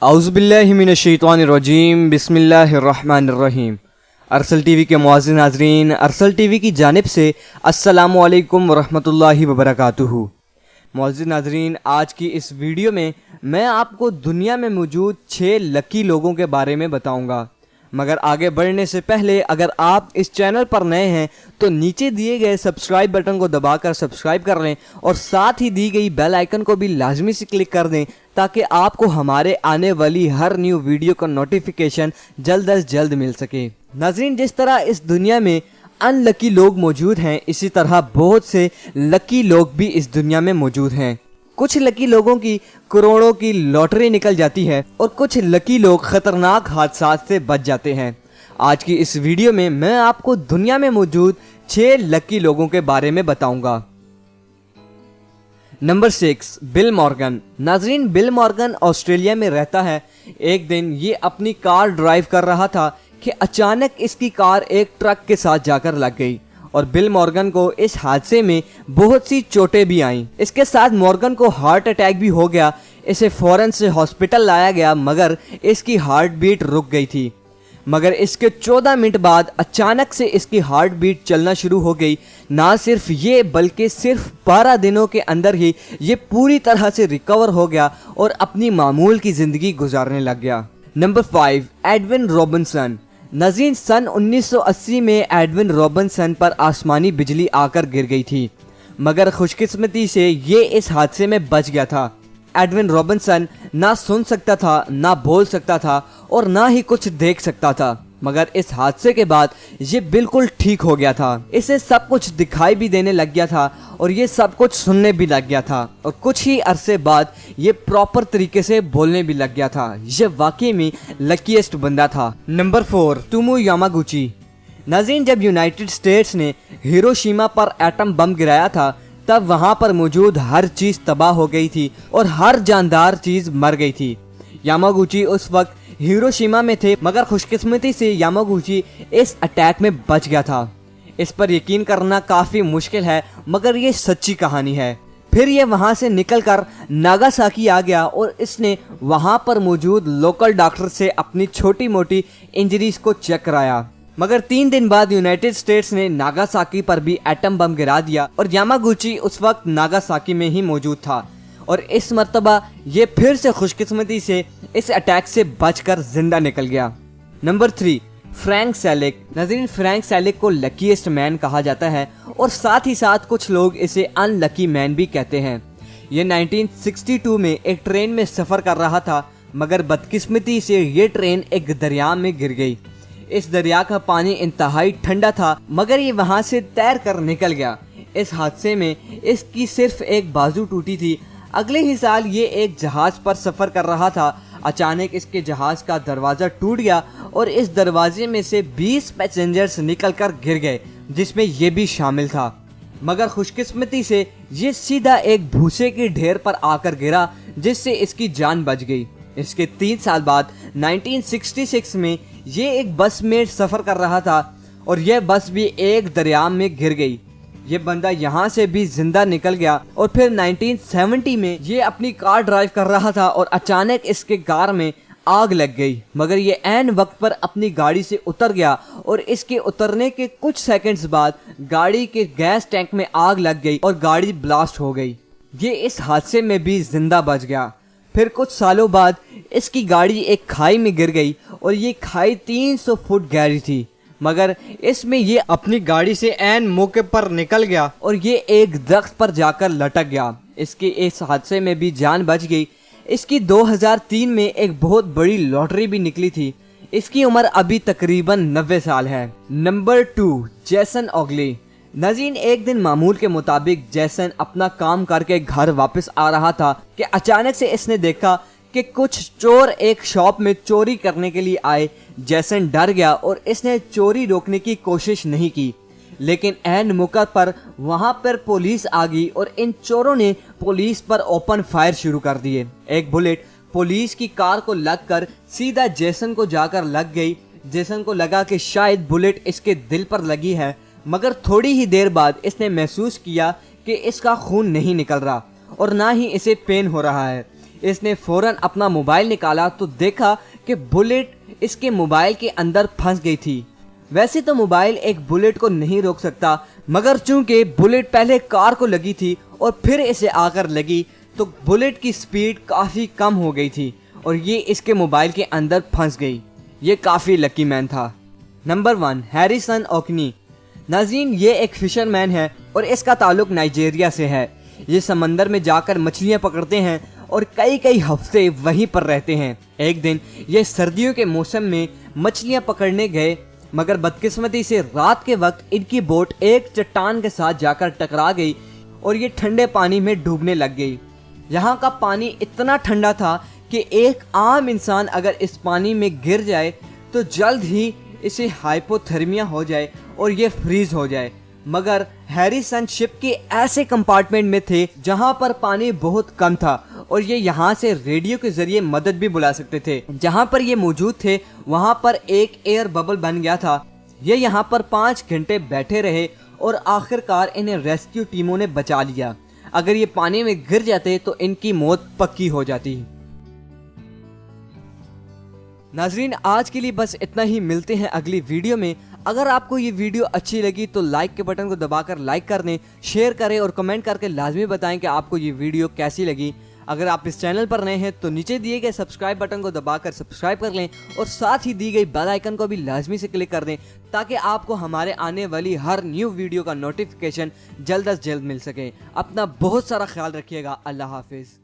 औज़ुबिल्लाहिमिनश्शैतानिर्रजीम बिस्मिल्लाहिर्रहमानिर्रहीम। अरसल टीवी के मुअज़्ज़िज़ नाज़रीन, अरसल टीवी की जानिब से अस्सलामु अलैकुम वरहमतुल्लाहि वबरकातुहू। मुअज़्ज़िज़ नाज़रीन, आज की इस वीडियो में मैं आपको दुनिया में मौजूद 6 लकी लोगों के बारे में बताऊंगा। मगर आगे बढ़ने से पहले अगर आप इस चैनल पर नए हैं तो नीचे दिए गए सब्सक्राइब बटन को दबाकर सब्सक्राइब कर लें और साथ ही दी गई बेल आइकन को भी लाजमी से क्लिक कर दें ताकि आपको हमारे आने वाली हर न्यू वीडियो का नोटिफिकेशन जल्द अज जल्द मिल सके। नाज़रीन, जिस तरह इस दुनिया में अनलकी लोग मौजूद हैं, इसी तरह बहुत से लकी लोग भी इस दुनिया में मौजूद हैं। कुछ लकी लोगों की करोड़ों की लॉटरी निकल जाती है और कुछ लकी लोग खतरनाक हादसा से बच जाते हैं। आज की इस वीडियो में मैं आपको दुनिया में मौजूद 6 लकी लोगों के बारे में बताऊंगा। Number 6, bill Morgan. नाजरीन, बिल मॉर्गन ऑस्ट्रेलिया में रहता है। एक दिन ये अपनी कार ड्राइव कर रहा था कि अचानक इसकी कार एक ट्रक के साथ जाकर लग गई और बिल मॉर्गन को इस हादसे में बहुत सी चोटें भी आईं। इसके साथ मॉर्गन को हार्ट अटैक भी हो गया। इसे फौरन से हॉस्पिटल लाया गया मगर इसकी हार्ट बीट रुक गई थी। मगर इसके 14 मिनट बाद अचानक से इसकी हार्ट बीट चलना शुरू हो गई। ना सिर्फ ये बल्कि सिर्फ 12 दिनों के अंदर ही ये पूरी तरह से रिकवर हो गया और अपनी मामूल की ज़िंदगी गुजारने लग गया। Number 5, Edwin Robinson. नाज़रीन, सन 1980 में एडविन रॉबिन्सन पर आसमानी बिजली आकर गिर गई थी मगर खुशकिस्मती से ये इस हादसे में बच गया था। एडविन रॉबिन्सन ना सुन सकता था, ना बोल सकता था और ना ही कुछ देख सकता था मगर इस हादसे के बाद ये बिल्कुल ठीक हो गया था। इसे सब कुछ दिखाई भी देने लग गया था और ये सब कुछ सुनने भी लग गया था और कुछ ही अरसे बाद ये प्रॉपर तरीके से बोलने भी लग गया था। ये वाकई में लकीएस्ट बंदा था। Number 4, Tomo Yamaguchi. नाज़रीन, जब यूनाइटेड स्टेट्स ने हिरोशिमा पर एटम बम गिराया था तब वहां पर मौजूद हर चीज तबाह हो गई थी और हर जानदार चीज मर गई थी। यामागुची उस वक्त हिरोशिमा में थे मगर खुशकिस्मती से यामागुची इस अटैक में बच गया था। इस पर यकीन करना काफी मुश्किल है मगर ये सच्ची कहानी है। फिर ये वहां से निकलकर नागासाकी आ गया और इसने वहां पर मौजूद लोकल डॉक्टर से अपनी छोटी मोटी इंजरीज को चेक कराया मगर 3 दिन बाद यूनाइटेड स्टेट्स ने नागासाकी पर भी एटम बम गिरा दिया और यामागुची उस वक्त नागासाकी में ही मौजूद था और इस मर्तबा ये फिर से खुशकिस्मती से इस अटैक से बचकर जिंदा निकल गया। Number 3, Frank Sellick. नाज़रीन, फ्रैंक सेलिक को लकीएस्ट मैन कहा जाता है और साथ ही साथ कुछ लोग इसे अनलकी मैन भी कहते हैं। ये 1962 में एक ट्रेन में सफ़र कर रहा था मगर बदकिस्मती से ये ट्रेन एक दरिया में गिर गई। इस दरिया का पानी इंतहाई ठंडा था मगर ये वहां से तैर कर निकल गया। इस हादसे में इसकी सिर्फ एक बाजू टूटी थी। अगले ही साल ये एक जहाज पर सफर कर रहा था। अचानक इसके जहाज का दरवाजा टूट गया और इस दरवाजे में से 20 पैसेंजर्स निकलकर गिर गए जिसमें ये भी शामिल था मगर खुशकिस्मती से ये सीधा एक भूसे के ढेर पर आकर गिरा जिससे इसकी जान बच गई। इसके 3 साल बाद 1966 में ये एक बस में सफर कर रहा था और यह बस भी एक दरिया में गिर गई। ये बंदा यहाँ से भी जिंदा निकल गया और फिर 1970 में ये अपनी कार ड्राइव कर रहा था और अचानक इसके कार में आग लग गई मगर ये ऐन वक्त पर अपनी गाड़ी से उतर गया और इसके उतरने के कुछ सेकंड्स बाद गाड़ी के गैस टैंक में आग लग गई और गाड़ी ब्लास्ट हो गई। ये इस हादसे में भी जिंदा बच गया। फिर कुछ सालों बाद इसकी गाड़ी एक खाई में गिर गई और ये खाई 300 फुट गहरी थी मगर इसमें ये अपनी गाड़ी से ऐन मौके पर निकल गया और ये एक दरख्त पर जाकर लटक गया। इसके इस हादसे में भी जान बच गई। इसकी 2003 में एक बहुत बड़ी लॉटरी भी निकली थी। इसकी उम्र अभी तकरीबन 90 साल है। नंबर 2, जेसन ऑगली। नाज़रीन, एक दिन मामूल के मुताबिक जैसन अपना काम करके घर वापस आ रहा था कि अचानक से इसने देखा कि कुछ चोर एक शॉप में चोरी करने के लिए आए। जैसन डर गया और इसने चोरी रोकने की कोशिश नहीं की लेकिन ऐन मौके पर वहां पर पुलिस आ गई और इन चोरों ने पुलिस पर ओपन फायर शुरू कर दिए। एक बुलेट पुलिस की कार को लगकर सीधा जैसन को जाकर लग गई। जैसन को लगा कि शायद बुलेट इसके दिल पर लगी है मगर थोड़ी ही देर बाद इसने महसूस किया कि इसका खून नहीं निकल रहा और ना ही इसे पेन हो रहा है। इसने फौरन अपना मोबाइल निकाला तो देखा कि बुलेट इसके मोबाइल के अंदर फंस गई थी। वैसे तो मोबाइल एक बुलेट को नहीं रोक सकता, मगर चूंकि बुलेट पहले कार को लगी थी और फिर इसे आकर लगी तो बुलेट की स्पीड काफ़ी कम हो गई थी और ये इसके मोबाइल के अंदर फंस गई। ये काफ़ी लकी मैन था। नंबर 1, हैरिसन ओकनी। नाज़रीन, ये एक फिशरमैन है और इसका ताल्लुक नाइजीरिया से है। ये समंदर में जाकर मछलियाँ पकड़ते हैं और कई हफ्ते वहीं पर रहते हैं। एक दिन ये सर्दियों के मौसम में मछलियाँ पकड़ने गए, मगर बदकिस्मती से रात के वक्त इनकी बोट एक चट्टान के साथ जाकर टकरा गई और ये ठंडे पानी में डूबने लग गई। यहाँ का पानी इतना ठंडा था कि एक आम इंसान अगर इस पानी में गिर जाए तो जल्द ही इसे हाइपोथर्मिया हो जाए और ये फ्रीज हो जाए। मगर हैरिसन शिप के ऐसे कंपार्टमेंट में थे जहाँ पर पानी बहुत कम था और ये यहाँ से रेडियो के जरिए मदद भी बुला सकते थे। जहाँ पर ये मौजूद थे वहाँ पर एक एयर बबल बन गया था। ये यहाँ पर 5 घंटे बैठे रहे और आखिरकार इन्हें रेस्क्यू टीमों ने बचा लिया। अगर ये पानी में गिर जाते तो इनकी मौत पक्की हो जाती। नाजरीन, आज के लिए बस इतना ही। मिलते हैं अगली वीडियो में। अगर आपको ये वीडियो अच्छी लगी तो लाइक के बटन को दबाकर लाइक कर दें, शेयर करें और कमेंट करके लाजमी बताएं कि आपको ये वीडियो कैसी लगी। अगर आप इस चैनल पर नए हैं तो नीचे दिए गए सब्सक्राइब बटन को दबाकर सब्सक्राइब कर लें और साथ ही दी गई बेल आइकन को भी लाजमी से क्लिक कर दें ताकि आपको हमारे आने वाली हर न्यू वीडियो का नोटिफिकेशन जल्द अज जल्द मिल सके। अपना बहुत सारा ख्याल रखिएगा। अल्लाह हाफिज़।